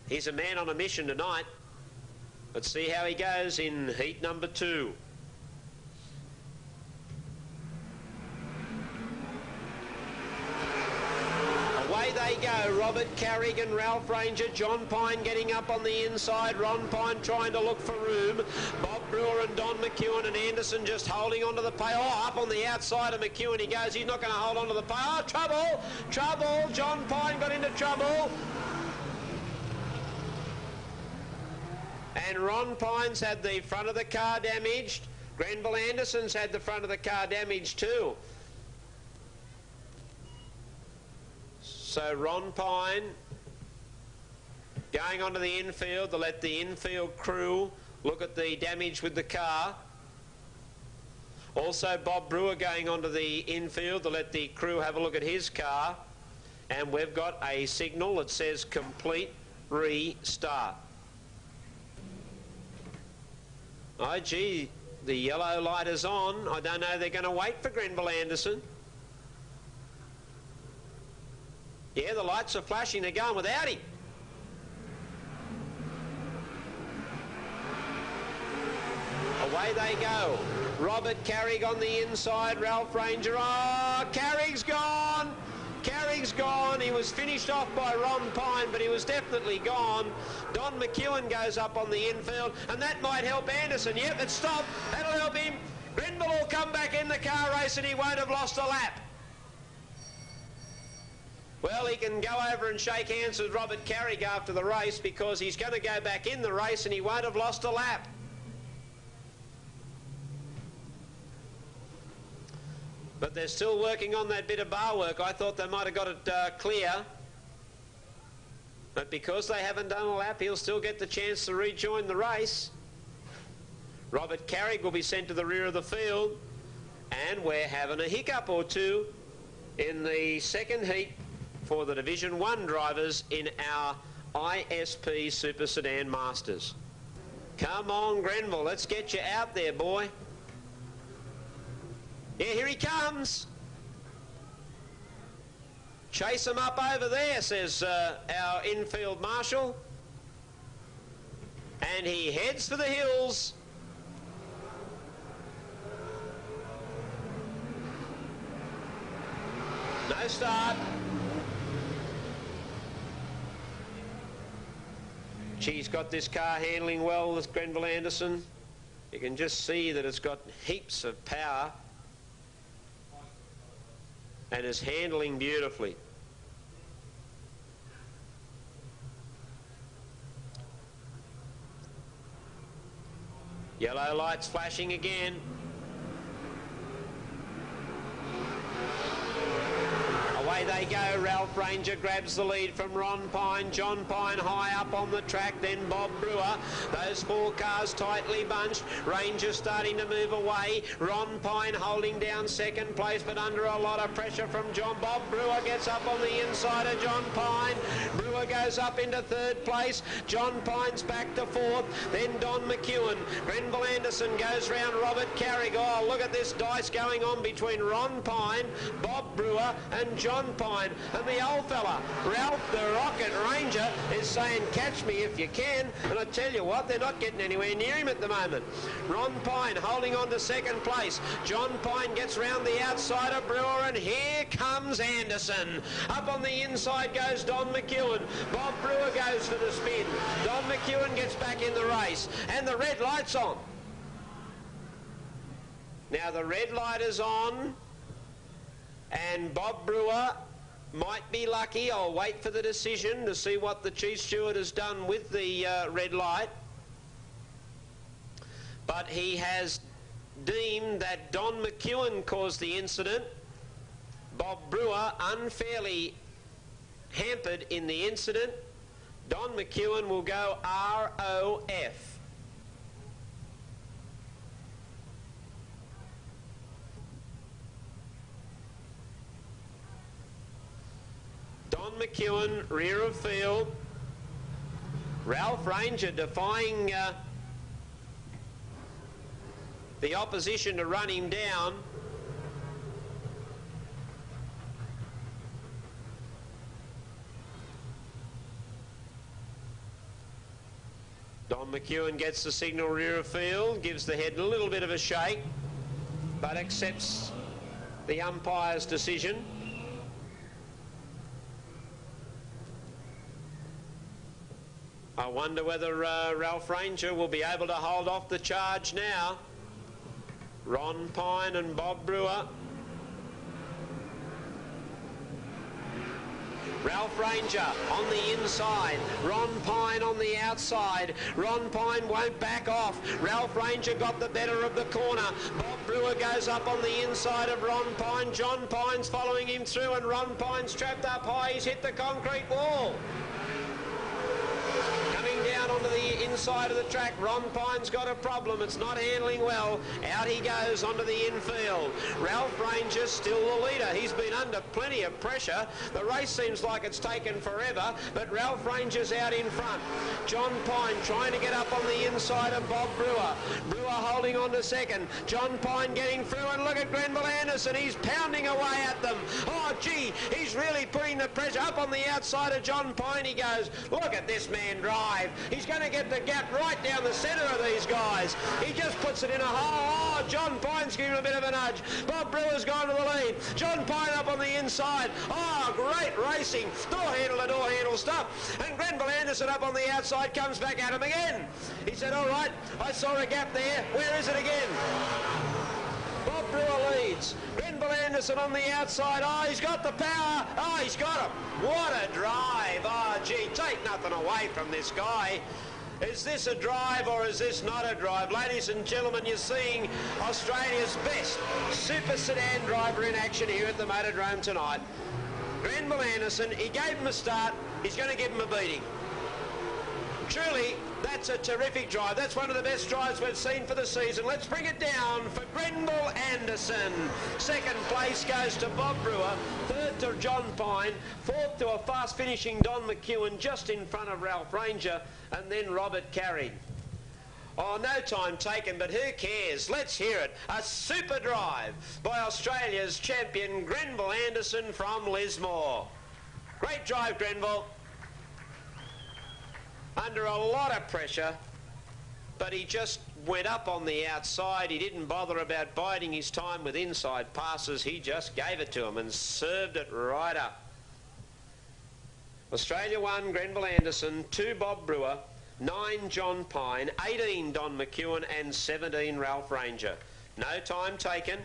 He's a man on a mission tonight. Let's see how he goes in heat number 2. Away they go, Robert Carrig and Ralph Ranger. John Pyne getting up on the inside. Ron Pyne trying to look for room. Bob Brewer and Don McKewan and Anderson just holding onto the pay. Oh, up on the outside of McKewan he goes. He's not going to hold onto the pay. Oh, trouble! Trouble! John Pyne got into trouble. And Ron Pyne's had the front of the car damaged. Grenville Anderson's had the front of the car damaged too. So Ron Pyne going onto the infield to let the infield crew look at the damage with the car. Also Bob Brewer going onto the infield to let the crew have a look at his car. And we've got a signal that says complete restart. Oh gee, the yellow light is on. I don't know, they're going to wait for Grenville Anderson. Yeah, the lights are flashing, they're going without him. Away they go. Robert Carrig on the inside, Ralph Ranger. Oh, Carrig's gone. Carrig's gone. He was finished off by Ron Pyne, but he was definitely gone. Don McKewan goes up on the infield, and that might help Anderson. Yep, it's stopped. That'll help him. Grenville will come back in the car race, and he won't have lost a lap. Well, he can go over and shake hands with Robert Carrig after the race because he's going to go back in the race and he won't have lost a lap. But they're still working on that bit of bar work. I thought they might have got it clear. But because they haven't done a lap, he'll still get the chance to rejoin the race. Robert Carrig will be sent to the rear of the field. And we're having a hiccup or two in the second heat for the Division 1 drivers in our ISP Super Sedan Masters. Come on, Grenville, let's get you out there, boy. Yeah, here he comes. Chase him up over there, says our infield marshal. And he heads for the hills. No start. She's got this car handling well, this Grenville Anderson. You can just see that it's got heaps of power and is handling beautifully. Yellow lights flashing again. Away they go. Ralph Ranger grabs the lead from Ron Pyne. John Pyne high up on the track, then Bob Brewer. Those four cars tightly bunched. Ranger starting to move away. Ron Pyne holding down second place, but under a lot of pressure from John. Bob Brewer gets up on the inside of John Pyne. Brewer goes up into third place. John Pyne's back to fourth. Then Don McKewan. Grenville Anderson goes round Robert Carrig. Oh, look at this dice going on between Ron Pyne, Bob Brewer and John Pyne. And the old fella, Ralph the Rocket Ranger, is saying, catch me if you can. And I tell you what, they're not getting anywhere near him at the moment. Ron Pyne holding on to second place. John Pyne gets round the outside of Brewer, and here comes Anderson. Up on the inside goes Don McKewan. Bob Brewer goes for the spin. Don McKewan gets back in the race. And the red light's on. Now the red light is on. And Bob Brewer might be lucky. I'll wait for the decision to see what the Chief Steward has done with the red light. But he has deemed that Don McKewan caused the incident. Bob Brewer unfairly hampered in the incident. Don McKewan will go ROF. Don McKewan, rear of field. Ralph Ranger defying the opposition to run him down. Don McKewan gets the signal rear of field, gives the head a little bit of a shake, but accepts the umpire's decision. I wonder whether Ralph Ranger will be able to hold off the charge now. Ron Pyne and Bob Brewer. Ralph Ranger on the inside, Ron Pyne on the outside. Ron Pyne won't back off. Ralph Ranger got the better of the corner. Bob Brewer goes up on the inside of Ron Pyne. John Pyne's following him through, and Ron Pyne's trapped up high. He's hit the concrete wall. Coming down onto the inside of the track, Ron Pyne's got a problem. It's not handling well. Out he goes onto the infield. Ralph Ranger's still the leader. He's been under plenty of pressure. The race seems like it's taken forever, but Ralph Ranger's out in front. John Pyne trying to get up on the inside of Bob Brewer. Brewer holding on to second. John Pyne getting through, and look at Grenville Anderson. He's pounding away at them. Oh, gee, he's really putting the pressure up on the outside of John Pyne. He goes, look at this man drive. He's going to get the gap right down the centre of these guys. He just puts it in a hole. Oh, John Pyne's giving him a bit of a nudge. Bob Brewer's gone to the lead. John Pyne up on the inside. Oh, great racing. Door handle to door handle stuff. And Grenville Anderson up on the outside comes back at him again. He said, all right, I saw a gap there. Where is it again? Bob Brewer leads. Grenville Anderson on the outside. Oh, he's got the power. Oh, he's got him. What a drive. Oh, gee, take nothing away from this guy. Is this a drive or is this not a drive? Ladies and gentlemen, you're seeing Australia's best super sedan driver in action here at the Motordome tonight. Grenville Anderson, he gave him a start. He's going to give him a beating. Truly, that's a terrific drive. That's one of the best drives we've seen for the season. Let's bring it down for Grenville Anderson. Second place goes to Bob Brewer. Third to John Pyne. Fourth to a fast finishing Don McKewan just in front of Ralph Ranger. And then Robert Carrig. Oh, no time taken, but who cares? Let's hear it. A super drive by Australia's champion Grenville Anderson from Lismore. Great drive, Grenville. Under a lot of pressure, but he just went up on the outside. He didn't bother about biding his time with inside passes. He just gave it to him and served it right up. Australia 1, Grenville Anderson, 2, Bob Brewer, 9, John Pyne, 18, Don McKewan, and 17, Ralph Ranger. No time taken.